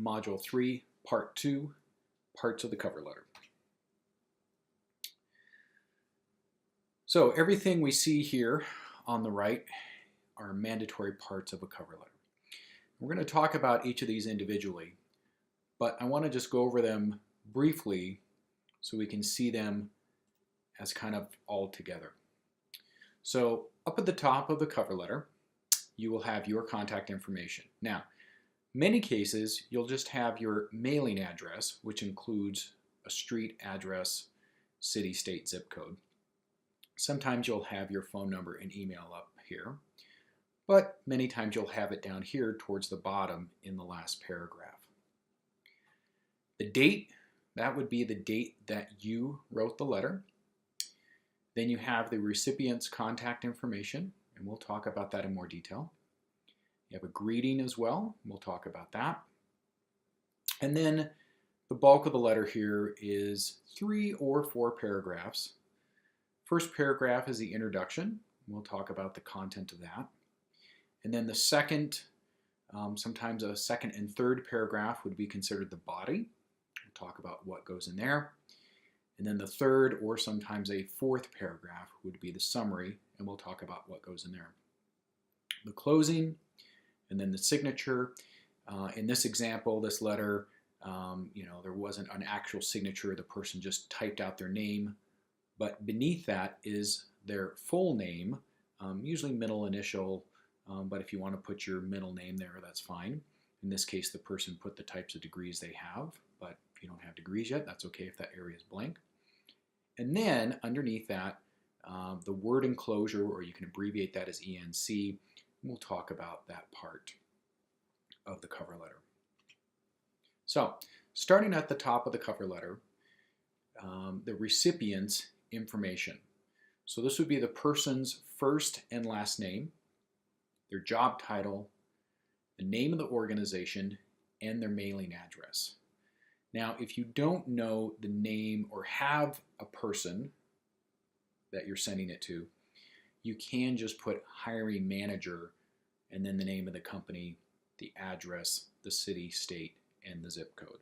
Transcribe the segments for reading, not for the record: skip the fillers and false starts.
Module 3, Part 2, Parts of the Cover Letter. So everything we see here on the right are mandatory parts of a cover letter. We're going to talk about each of these individually, but I want to just go over them briefly so we can see them as kind of all together. So up at the top of the cover letter, you will have your contact information. Now, many cases, you'll just have your mailing address, which includes a street address, city, state, zip code. Sometimes you'll have your phone number and email up here, but many times you'll have it down here towards the bottom in the last paragraph. The date, that would be the date that you wrote the letter. Then you have the recipient's contact information, and we'll talk about that in more detail. You have a greeting as well. We'll talk about that. And then the bulk of the letter here is 3 or 4 paragraphs. First paragraph is the introduction. We'll talk about the content of that. And then the second, sometimes a second and third paragraph would be considered the body. We'll talk about what goes in there. And then the third or sometimes a fourth paragraph would be the summary, and we'll talk about what goes in there. The closing, and then the signature. In this example, this letter, there wasn't an actual signature. The person just typed out their name, but beneath that is their full name, usually middle initial, but if you want to put your middle name there, that's fine. In this case, the person put the types of degrees they have, but if you don't have degrees yet, that's okay if that area is blank. And then underneath that, the word enclosure, or you can abbreviate that as ENC. We'll talk about that part of the cover letter. So, starting at the top of the cover letter, the recipient's information. So this would be the person's first and last name, their job title, the name of the organization, and their mailing address. Now, if you don't know the name or have a person that you're sending it to, you can just put hiring manager and then the name of the company, the address, the city, state, and the zip code.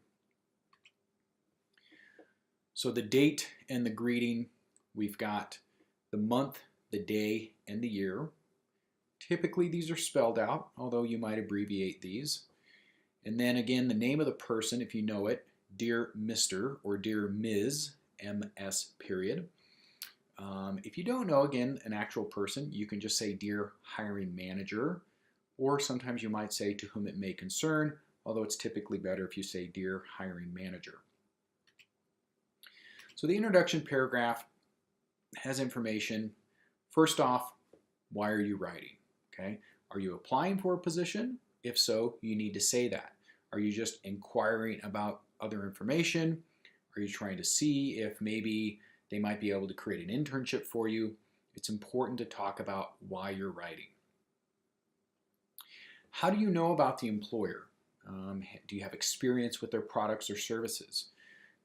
So the date and the greeting, we've got the month, the day, and the year. Typically these are spelled out, although you might abbreviate these. And then again, the name of the person, if you know it, Dear Mr. or Dear Ms., MS period. If you don't know, again, an actual person, you can just say Dear Hiring Manager, or sometimes you might say to whom it may concern, although it's typically better if you say Dear Hiring Manager. So the introduction paragraph has information. First off, why are you writing? Okay, are you applying for a position? If so, you need to say that. Are you just inquiring about other information? Are you trying to see if maybe they might be able to create an internship for you? It's important to talk about why you're writing. How do you know about the employer? Do you have experience with their products or services?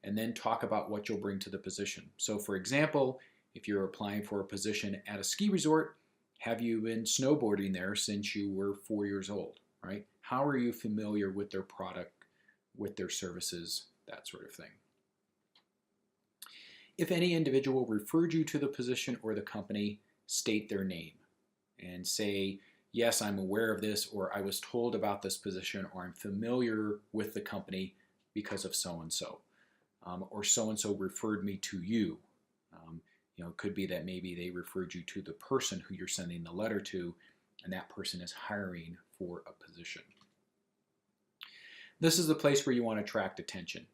And then talk about what you'll bring to the position. So for example, if you're applying for a position at a ski resort, have you been snowboarding there since you were 4 years old, right? How are you familiar with their product, with their services, that sort of thing? If any individual referred you to the position or the company, state their name and say, yes, I'm aware of this, or I was told about this position, or I'm familiar with the company because of so-and-so, or so-and-so referred me to you. It could be that maybe they referred you to the person who you're sending the letter to, and that person is hiring for a position. This is the place where you want to attract attention.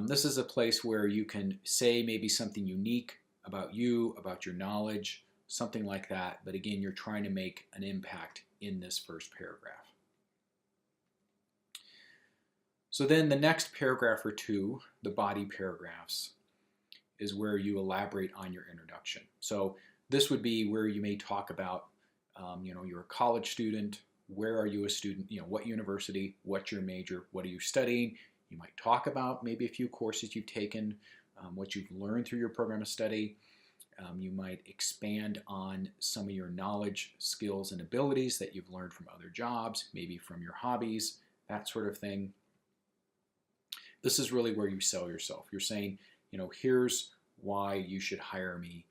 This is a place where you can say maybe something unique about you, about your knowledge, something like that. But again, you're trying to make an impact in this first paragraph. So then the next paragraph or two, the body paragraphs, is where you elaborate on your introduction. So this would be where you may talk about, you're a college student, where are you a student, what university, what's your major, what are you studying. You might talk about maybe a few courses you've taken, what you've learned through your program of study. You might expand on some of your knowledge, skills, and abilities that you've learned from other jobs, maybe from your hobbies, that sort of thing. This is really where you sell yourself. You're saying, here's why you should hire me.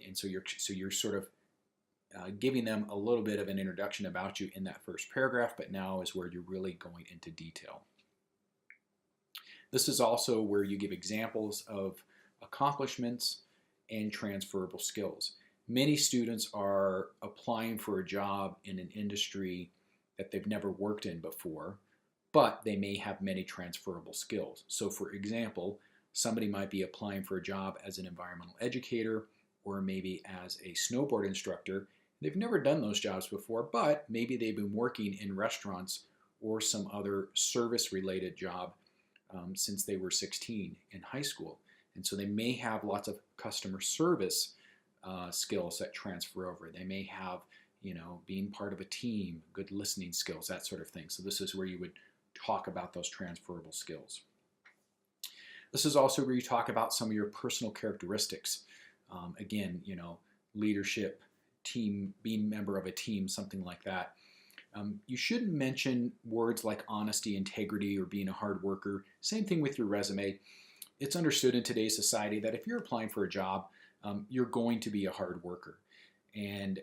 And so you're sort of giving them a little bit of an introduction about you in that first paragraph, but now is where you're really going into detail. This is also where you give examples of accomplishments and transferable skills. Many students are applying for a job in an industry that they've never worked in before, but they may have many transferable skills. So for example, somebody might be applying for a job as an environmental educator or maybe as a snowboard instructor. They've never done those jobs before, but maybe they've been working in restaurants or some other service-related job since they were 16 in high school. And so they may have lots of customer service skills that transfer over. They may have, being part of a team, good listening skills, that sort of thing. So this is where you would talk about those transferable skills. This is also where you talk about some of your personal characteristics. Again, leadership, team, being a member of a team, something like that. You shouldn't mention words like honesty, integrity, or being a hard worker. Same thing with your resume. It's understood in today's society that if you're applying for a job, you're going to be a hard worker, and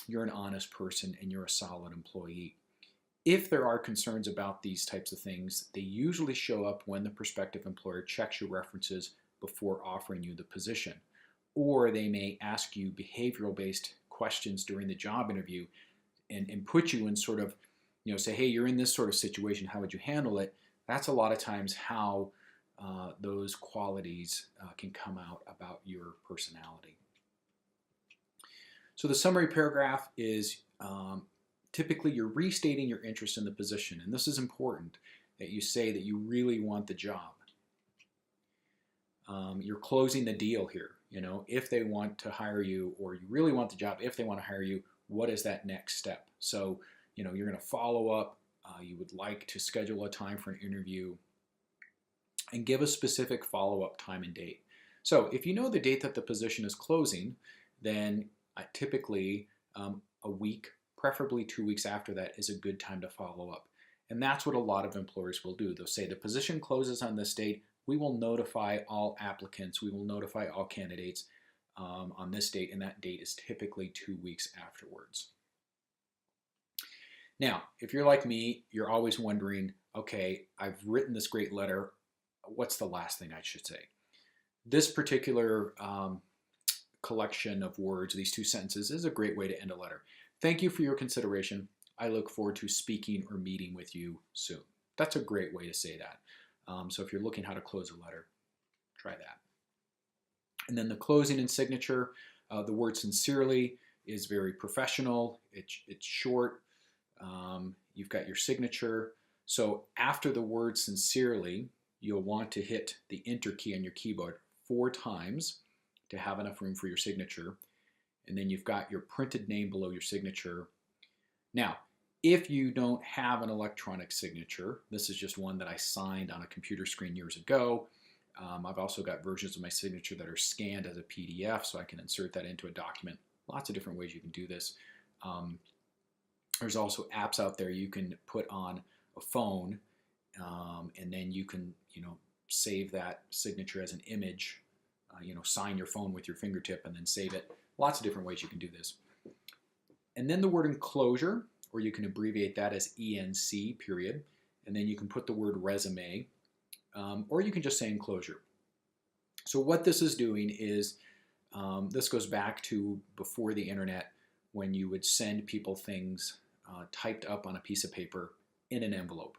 you're an honest person, and you're a solid employee. If there are concerns about these types of things, they usually show up when the prospective employer checks your references before offering you the position. Or they may ask you behavioral-based questions during the job interview and put you in sort of, say, hey, you're in this sort of situation, how would you handle it? That's a lot of times how those qualities can come out about your personality. So the summary paragraph is typically you're restating your interest in the position, and this is important that you say that you really want the job. You're closing the deal here. If they want to hire you, or you really want the job, if they want to hire you, what is that next step? So, you're going to follow up. You would like to schedule a time for an interview and give a specific follow-up time and date. So if you know the date that the position is closing, then typically a week, preferably 2 weeks after that, is a good time to follow up. And that's what a lot of employers will do. They'll say the position closes on this date. We will notify all applicants. We will notify all candidates on this date, and that date is typically 2 weeks afterwards. Now, if you're like me, you're always wondering, okay, I've written this great letter. What's the last thing I should say? This particular collection of words, these 2 sentences, is a great way to end a letter. Thank you for your consideration. I look forward to speaking or meeting with you soon. That's a great way to say that. So if you're looking how to close a letter, try that. And then the closing and signature, the word sincerely is very professional. It's short. You've got your signature. So after the word sincerely, you'll want to hit the enter key on your keyboard 4 times to have enough room for your signature. And then you've got your printed name below your signature. Now, if you don't have an electronic signature, this is just one that I signed on a computer screen years ago. I've also got versions of my signature that are scanned as a PDF, so I can insert that into a document. Lots of different ways you can do this. There's also apps out there you can put on a phone, and then you can, save that signature as an image. Sign your phone with your fingertip and then save it. Lots of different ways you can do this. And then the word enclosure, or you can abbreviate that as ENC, period. And then you can put the word resume, or you can just say enclosure. So what this is doing is, this goes back to before the internet, when you would send people things typed up on a piece of paper in an envelope.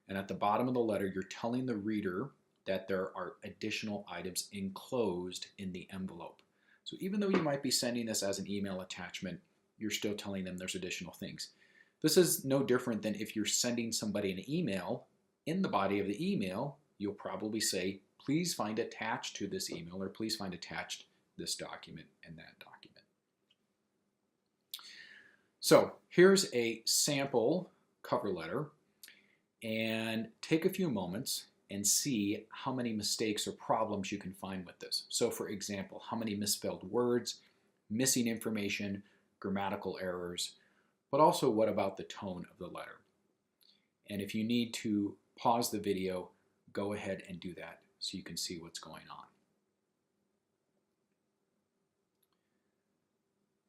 And at the bottom of the letter, you're telling the reader that there are additional items enclosed in the envelope. So even though you might be sending this as an email attachment, you're still telling them there's additional things. This is no different than if you're sending somebody an email. In the body of the email, you'll probably say, please find attached to this email, or please find attached this document and that document. So here's a sample cover letter, and take a few moments and see how many mistakes or problems you can find with this. So for example, how many misspelled words, missing information, grammatical errors, but also what about the tone of the letter? And if you need to pause the video, go ahead and do that so you can see what's going on.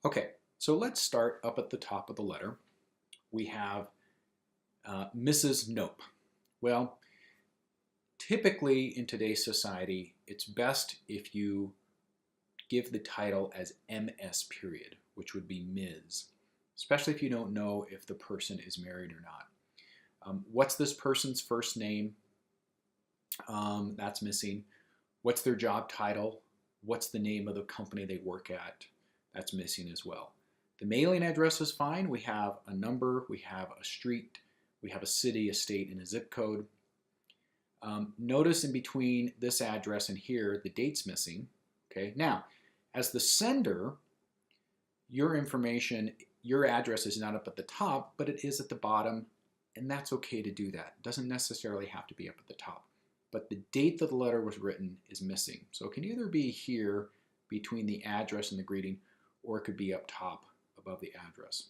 Okay, so let's start up at the top of the letter. We have Mrs. Nope. Well, typically in today's society, it's best if you give the title as MS period, which would be Ms., especially if you don't know if the person is married or not. What's this person's first name? That's missing. What's their job title? What's the name of the company they work at? That's missing as well. The mailing address is fine. We have a number, we have a street, we have a city, a state, and a zip code. Notice in between this address and here, the date's missing. Okay, now, as the sender, your information, your address is not up at the top, but it is at the bottom, and that's okay to do that. It doesn't necessarily have to be up at the top. But the date that the letter was written is missing. So it can either be here between the address and the greeting, or it could be up top above the address.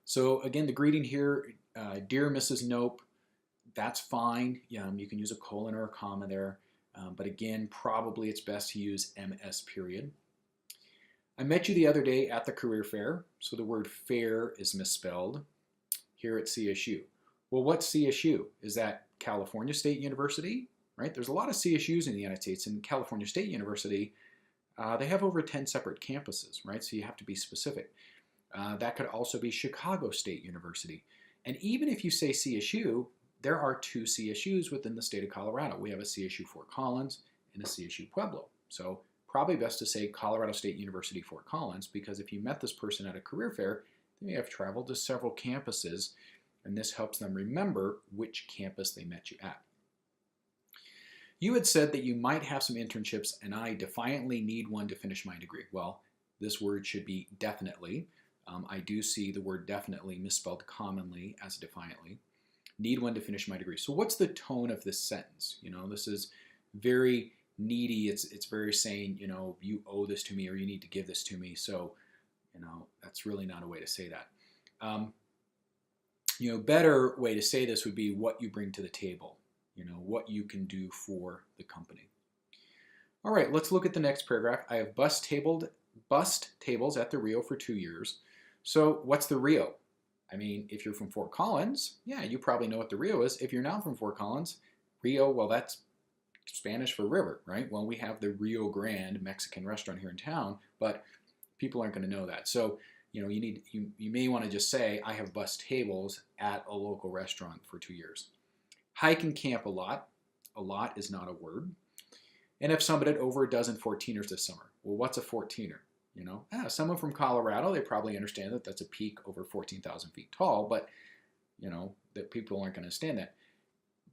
So again, the greeting here, Dear Mrs. Nope, that's fine. You can use a colon or a comma there. But again, probably it's best to use MS period. I met you the other day at the career fair. So the word fair is misspelled here at CSU. Well, what's CSU? Is that California State University? Right? There's a lot of CSUs in the United States, and California State University, they have over 10 separate campuses, right? So you have to be specific. That could also be Chicago State University. And even if you say CSU, there are 2 CSUs within the state of Colorado. We have a CSU Fort Collins and a CSU Pueblo. So probably best to say Colorado State University Fort Collins, because if you met this person at a career fair, they may have traveled to several campuses, and this helps them remember which campus they met you at. You had said that you might have some internships, and I defiantly need one to finish my degree. Well, this word should be definitely. I do see the word definitely misspelled commonly as defiantly. Need one to finish my degree. So what's the tone of this sentence? You know, this is very needy. It's very saying, you know, you owe this to me or you need to give this to me. So, you know, that's really not a way to say that. You know, better way to say this would be what you bring to the table. You know, what you can do for the company. All right, let's look at the next paragraph. I have bus tables at the Rio for 2 years. So what's the Rio? I mean, if you're from Fort Collins, yeah, you probably know what the Rio is. If you're not from Fort Collins, Rio, well, that's Spanish for river, right? Well, we have the Rio Grande Mexican restaurant here in town, but people aren't going to know that. So, you know, you may want to just say, I have bus tables at a local restaurant for 2 years. Hike and camp a lot. A lot is not a word. And I've summited over a dozen 14ers this summer. Well, what's a 14er? You know, someone from Colorado, they probably understand that that's a peak over 14,000 feet tall, but, you know, that people aren't going to understand that.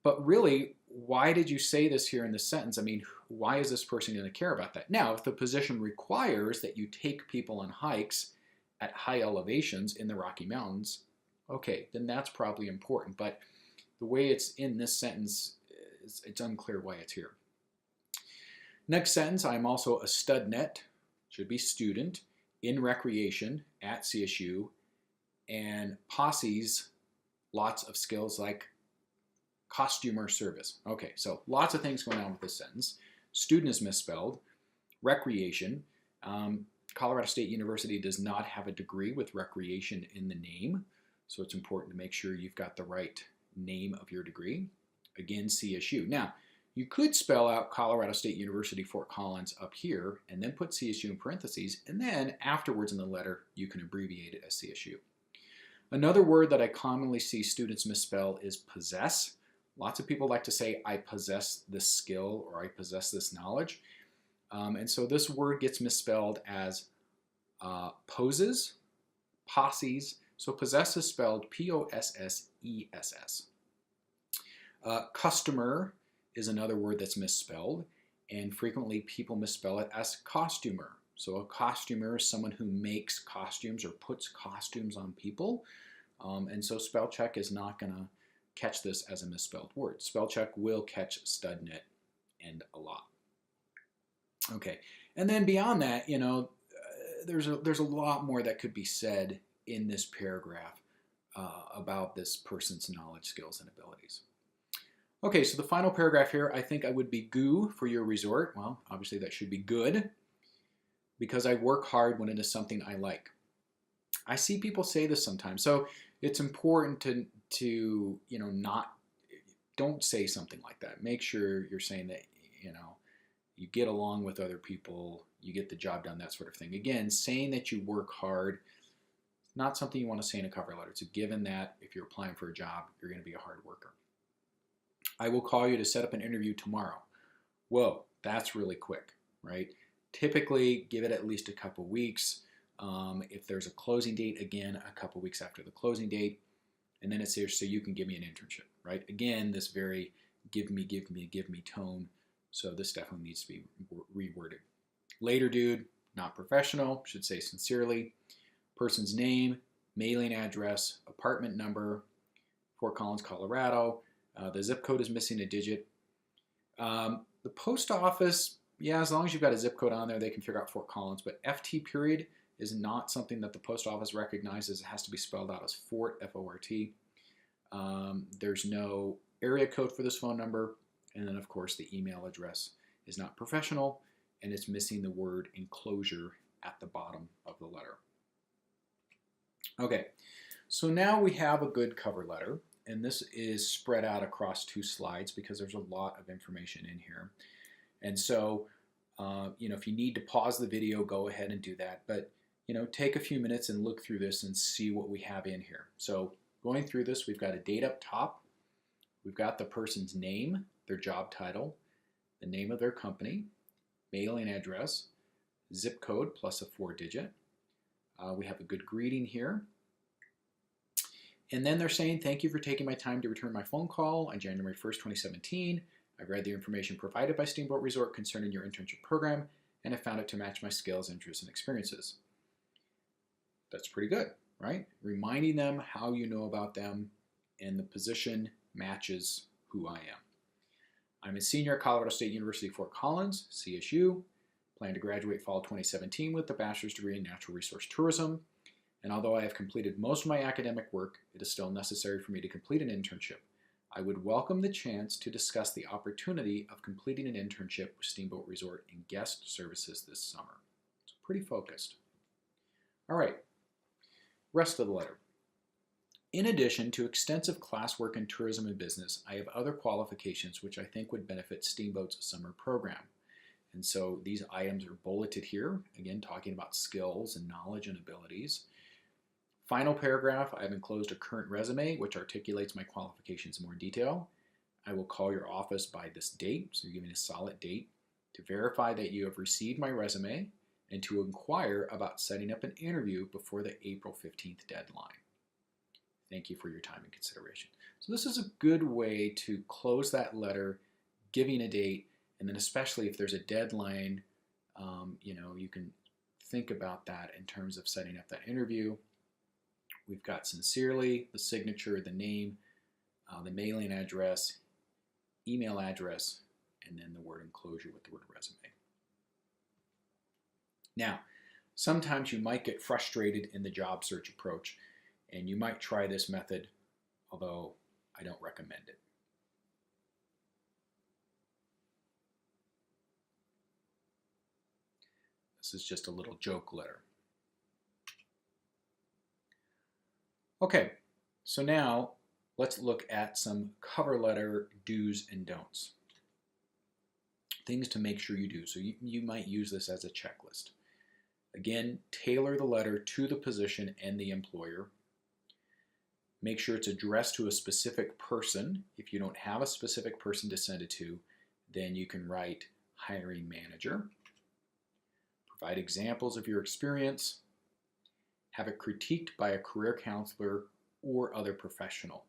But really, why did you say this here in this sentence? I mean, why is this person going to care about that? Now, if the position requires that you take people on hikes at high elevations in the Rocky Mountains, okay, then that's probably important. But the way it's in this sentence, it's unclear why it's here. Next sentence, I'm also a studnet, should be student, in recreation at CSU, and posses, lots of skills like costumer service. Okay, so lots of things going on with this sentence. Student is misspelled. Recreation. Colorado State University does not have a degree with recreation in the name, so it's important to make sure you've got the right name of your degree. Again, CSU. Now, you could spell out Colorado State University Fort Collins up here and then put CSU in parentheses, and then afterwards in the letter you can abbreviate it as CSU. Another word that I commonly see students misspell is possess. Lots of people like to say, I possess this skill or I possess this knowledge. And so this word gets misspelled as poses, posses. So possess is spelled P-O-S-S-E-S-S. Customer is another word that's misspelled, and frequently people misspell it as costumer. So a costumer is someone who makes costumes or puts costumes on people. And so spell check is not going to catch this as a misspelled word. Spell check will catch studnet and a lot. Okay, and then beyond that, you know, there's a lot more that could be said in this paragraph about this person's knowledge, skills, and abilities. Okay, so the final paragraph here, I think I would be goo for your resort. Well, obviously that should be good because I work hard when it is something I like. I see people say this sometimes. So it's important to not don't say something like that. Make sure you're saying that, you get along with other people, you get the job done, that sort of thing. Again, saying that you work hard, not something you want to say in a cover letter. It's a given that if you're applying for a job, you're going to be a hard worker. I will call you to set up an interview tomorrow. Whoa, that's really quick, right? Typically, give it at least a couple weeks. If there's a closing date, again, a couple weeks after the closing date, and then it's here so you can give me an internship, right? Again, this very give me tone. So this definitely needs to be reworded. Later, dude, not professional, should say sincerely. Person's name, mailing address, apartment number, Fort Collins, Colorado. The zip code is missing a digit. The post office, yeah, as long as you've got a zip code on there, they can figure out Fort Collins. But FT period is not something that the post office recognizes. It has to be spelled out as Fort, F-O-R-T. There's no area code for this phone number. And then, of course, the email address is not professional, and it's missing the word enclosure at the bottom of the letter. Okay, so now we have a good cover letter, and this is spread out across 2 slides because there's a lot of information in here. And so, if you need to pause the video, go ahead and do that. But, take a few minutes and look through this and see what we have in here. So going through this, we've got a date up top. We've got the person's name, their job title, the name of their company, mailing address, zip code plus a 4-digit. We have a good greeting here. And then they're saying, thank you for taking my time to return my phone call on January 1st, 2017. I've read the information provided by Steamboat Resort concerning your internship program, and have found it to match my skills, interests, and experiences. That's pretty good, right? Reminding them how you know about them, and the position matches who I am. I'm a senior at Colorado State University, Fort Collins, CSU. Plan to graduate fall 2017 with a bachelor's degree in natural resource tourism. And although I have completed most of my academic work, it is still necessary for me to complete an internship. I would welcome the chance to discuss the opportunity of completing an internship with Steamboat Resort in guest services this summer. It's pretty focused. All right, rest of the letter. In addition to extensive classwork in tourism and business, I have other qualifications which I think would benefit Steamboat's summer program. And so these items are bulleted here, again, talking about skills and knowledge and abilities. Final paragraph, I've enclosed a current resume which articulates my qualifications in more detail. I will call your office by this date, so you're giving a solid date, to verify that you have received my resume and to inquire about setting up an interview before the April 15th deadline. Thank you for your time and consideration. So this is a good way to close that letter, giving a date, and then especially if there's a deadline, you can think about that in terms of setting up that interview. We've got sincerely, the signature, the name, the mailing address, email address, and then the word enclosure with the word resume. Now, sometimes you might get frustrated in the job search approach, and you might try this method, although I don't recommend it. This is just a little joke letter. Okay, so now let's look at some cover letter do's and don'ts. Things to make sure you do. So you might use this as a checklist. Again, tailor the letter to the position and the employer. Make sure it's addressed to a specific person. If you don't have a specific person to send it to, then you can write hiring manager. Provide examples of your experience. Have it critiqued by a career counselor or other professional.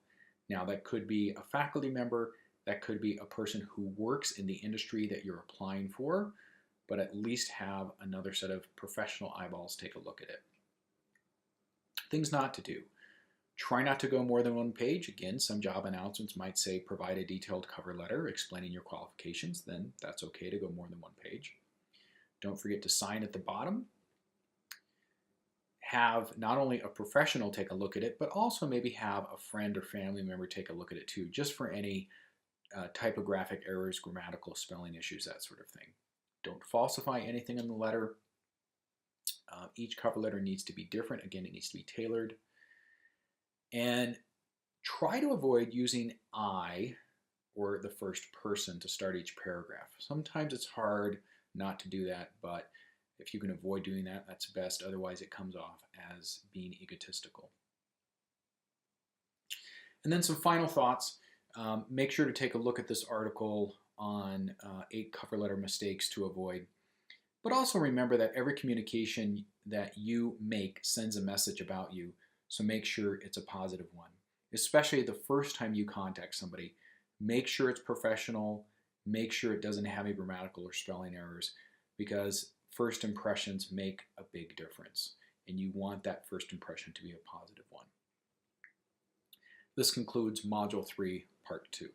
Now that could be a faculty member, that could be a person who works in the industry that you're applying for, but at least have another set of professional eyeballs take a look at it. Things not to do. Try not to go more than 1 page. Again, some job announcements might say provide a detailed cover letter explaining your qualifications. Then that's okay to go more than 1 page. Don't forget to sign at the bottom. Have not only a professional take a look at it, but also maybe have a friend or family member take a look at it too, just for any typographic errors, grammatical spelling issues, that sort of thing. Don't falsify anything in the letter. Each cover letter needs to be different. Again, it needs to be tailored. And try to avoid using I or the first person to start each paragraph. Sometimes it's hard not to do that, but if you can avoid doing that, that's best. Otherwise, it comes off as being egotistical. And then some final thoughts. Make sure to take a look at this article on 8 cover letter mistakes to avoid. But also remember that every communication that you make sends a message about you, so make sure it's a positive one. Especially the first time you contact somebody, make sure it's professional, make sure it doesn't have any grammatical or spelling errors, because first impressions make a big difference, and you want that first impression to be a positive one. This concludes Module 3, Part 2.